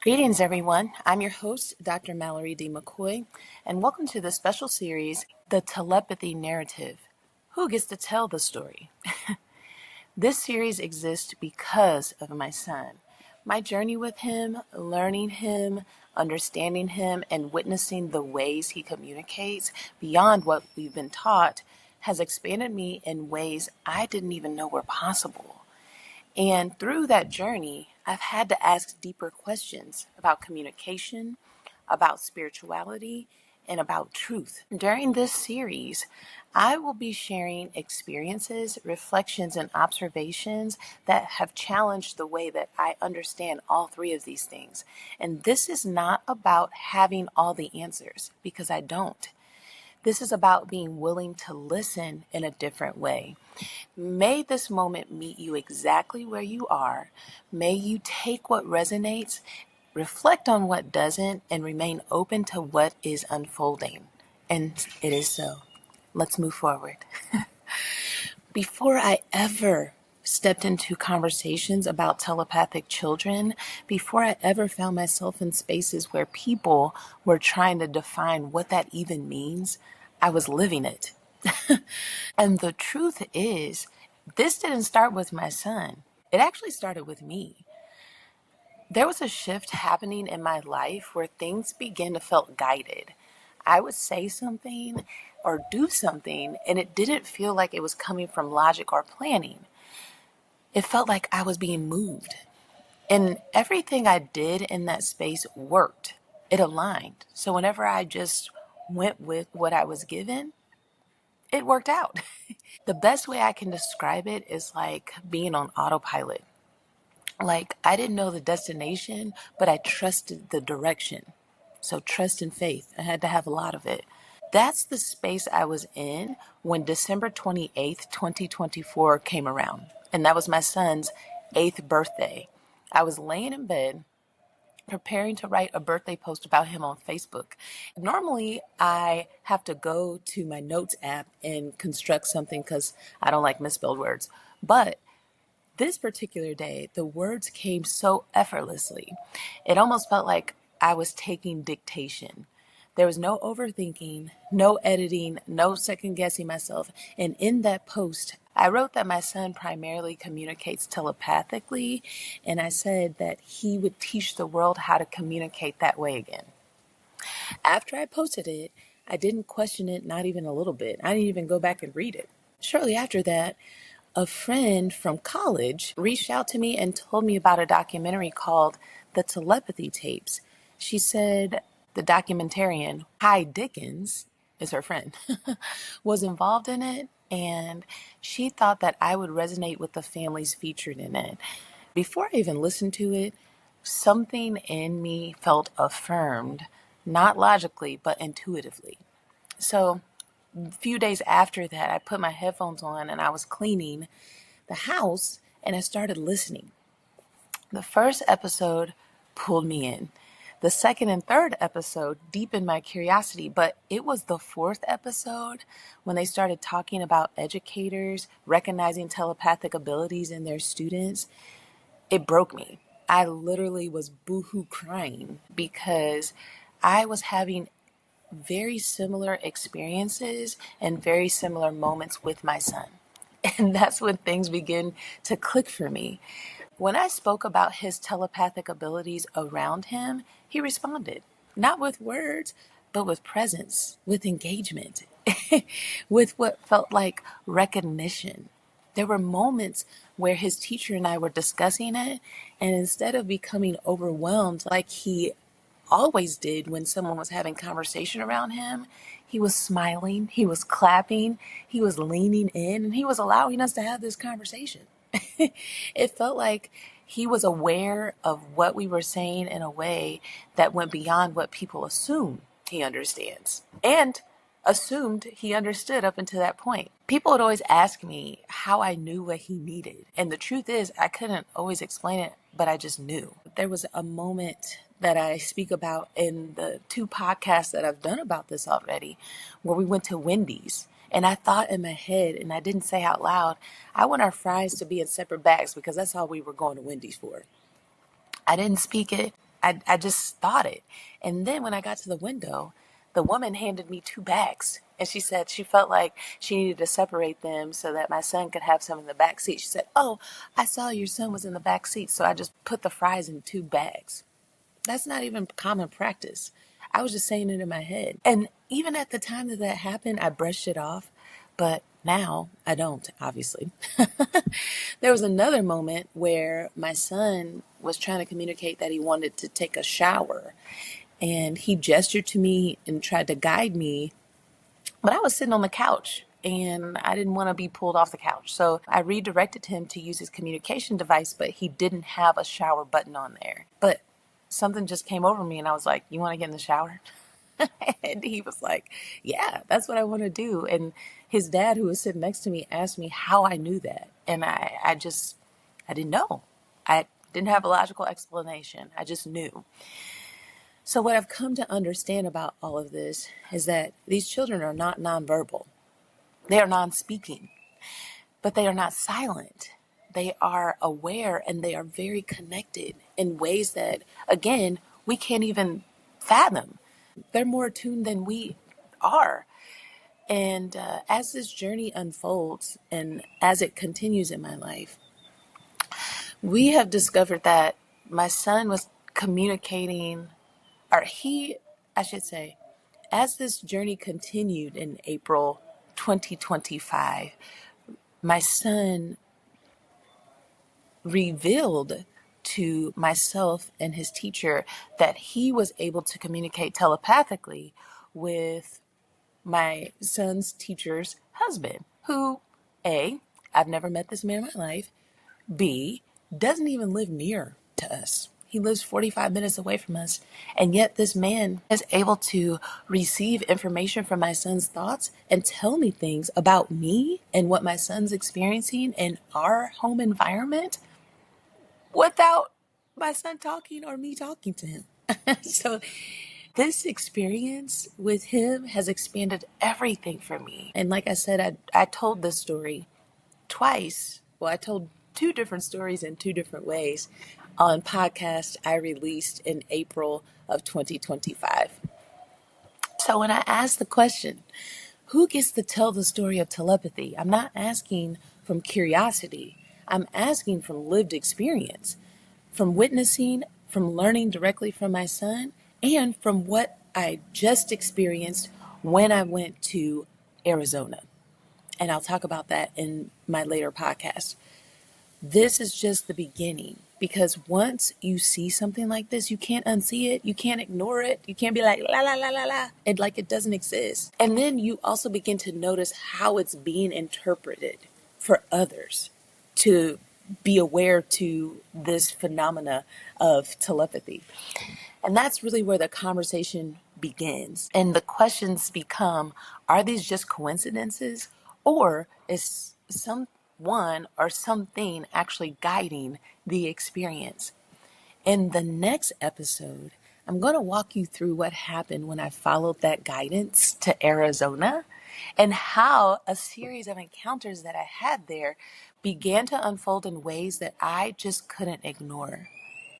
Greetings, everyone. I'm your host, Dr. Mallory D. McCoy, and welcome to the special series, The Telepathy Narrative. Who gets to tell the story? This series exists because of my son. My journey with him, learning him, understanding him, and witnessing the ways he communicates beyond what we've been taught has expanded me in ways I didn't even know were possible. And through that journey, I've had to ask deeper questions about communication, about spirituality, and about truth. During this series, I will be sharing experiences, reflections, and observations that have challenged the way that I understand all three of these things. And this is not about having all the answers, because I don't. This is about being willing to listen in a different way. May this moment meet you exactly where you are. May you take what resonates, reflect on what doesn't, and remain open to what is unfolding. And it is so. Let's move forward. Before I ever stepped into conversations about telepathic children, before I ever found myself in spaces where people were trying to define what that even means, I was living it. And the truth is, this didn't start with my son. It actually started with me. There was a shift happening in my life where things began to feel guided. I would say something or do something, and it didn't feel like it was coming from logic or planning. It felt like I was being moved. And everything I did in that space worked. It aligned. So whenever I just went with what I was given, it worked out. The best way I can describe it is like being on autopilot. Like I didn't know the destination, but I trusted the direction. So trust and faith. I had to have a lot of it. That's the space I was in when December 28th, 2024 came around. And that was my son's 8th birthday. I was laying in bed preparing to write a birthday post about him on Facebook. Normally, I have to go to my notes app and construct something because I don't like misspelled words. But this particular day, the words came so effortlessly. It almost felt like I was taking dictation. There was no overthinking, no editing, no second guessing myself. And in that post, I wrote that my son primarily communicates telepathically, and I said that he would teach the world how to communicate that way again. After I posted it, I didn't question it, not even a little bit. I didn't even go back and read it. Shortly after that, a friend from college reached out to me and told me about a documentary called The Telepathy Tapes. She said the documentarian, Kai Dickens, is her friend, was involved in it, and she thought that I would resonate with the families featured in it. Before I even listened to it, something in me felt affirmed, not logically, but intuitively. So a few days after that, I put my headphones on and I was cleaning the house and I started listening. The first episode pulled me in. The second and third episode deepened my curiosity, but it was the fourth episode when they started talking about educators recognizing telepathic abilities in their students. It broke me. I literally was boohoo crying because I was having very similar experiences and very similar moments with my son. And that's when things begin to click for me. When I spoke about his telepathic abilities around him, he responded, not with words, but with presence, with engagement, with what felt like recognition. There were moments where his teacher and I were discussing it, and instead of becoming overwhelmed like he always did when someone was having conversation around him, he was smiling, he was clapping, he was leaning in, and he was allowing us to have this conversation. It felt like he was aware of what we were saying in a way that went beyond what people assume he understands and assumed he understood up until that point. People would always ask me how I knew what he needed. And the truth is, I couldn't always explain it, but I just knew. There was a moment that I speak about in the 2 podcasts that I've done about this already, where we went to Wendy's. And I thought in my head, and I didn't say out loud, I want our fries to be in separate bags because that's all we were going to Wendy's for. I didn't speak it. I just thought it. And then when I got to the window, the woman handed me 2 bags. And she said she felt like she needed to separate them so that my son could have some in the back seat. She said, "Oh, I saw your son was in the back seat, so I just put the fries in 2 bags." That's not even common practice. I was just saying it in my head. And even at the time that that happened, I brushed it off. But now I don't, obviously. There was another moment where my son was trying to communicate that he wanted to take a shower. And he gestured to me and tried to guide me, but I was sitting on the couch and I didn't want to be pulled off the couch. So I redirected him to use his communication device, but he didn't have a shower button on there. But something just came over me and I was like, "You want to get in the shower?" And he was like, "Yeah, that's what I want to do." And his dad, who was sitting next to me, asked me how I knew that. And I didn't know. I didn't have a logical explanation. I just knew. So what I've come to understand about all of this is that these children are not nonverbal. They are non-speaking, but they are not silent. They are aware and they are very connected in ways that, again, we can't even fathom. They're more attuned than we are. And as this journey unfolds and as it continues in my life, we have discovered that my son was communicating, or he, I should say, as this journey continued in April 2025, my son revealed to myself and his teacher that he was able to communicate telepathically with my son's teacher's husband, who, A, I've never met this man in my life, B, doesn't even live near to us. He lives 45 minutes away from us. And yet this man is able to receive information from my son's thoughts and tell me things about me and what my son's experiencing in our home environment without my son talking or me talking to him. So this experience with him has expanded everything for me. And like I said, I told this story twice. Well, I told 2 different stories in 2 different ways on podcast I released in April of 2025. So when I asked the question, who gets to tell the story of telepathy? I'm not asking from curiosity. I'm asking from lived experience, from witnessing, from learning directly from my son, and from what I just experienced when I went to Arizona. And I'll talk about that in my later podcast. This is just the beginning, because once you see something like this, you can't unsee it. You can't ignore it. You can't be like, la, la, la, la, la, and like it doesn't exist. And then you also begin to notice how it's being interpreted for others to be aware to this phenomena of telepathy. And that's really where the conversation begins. And the questions become, are these just coincidences, or is someone or something actually guiding the experience? In the next episode, I'm going to walk you through what happened when I followed that guidance to Arizona and how a series of encounters that I had there began to unfold in ways that I just couldn't ignore.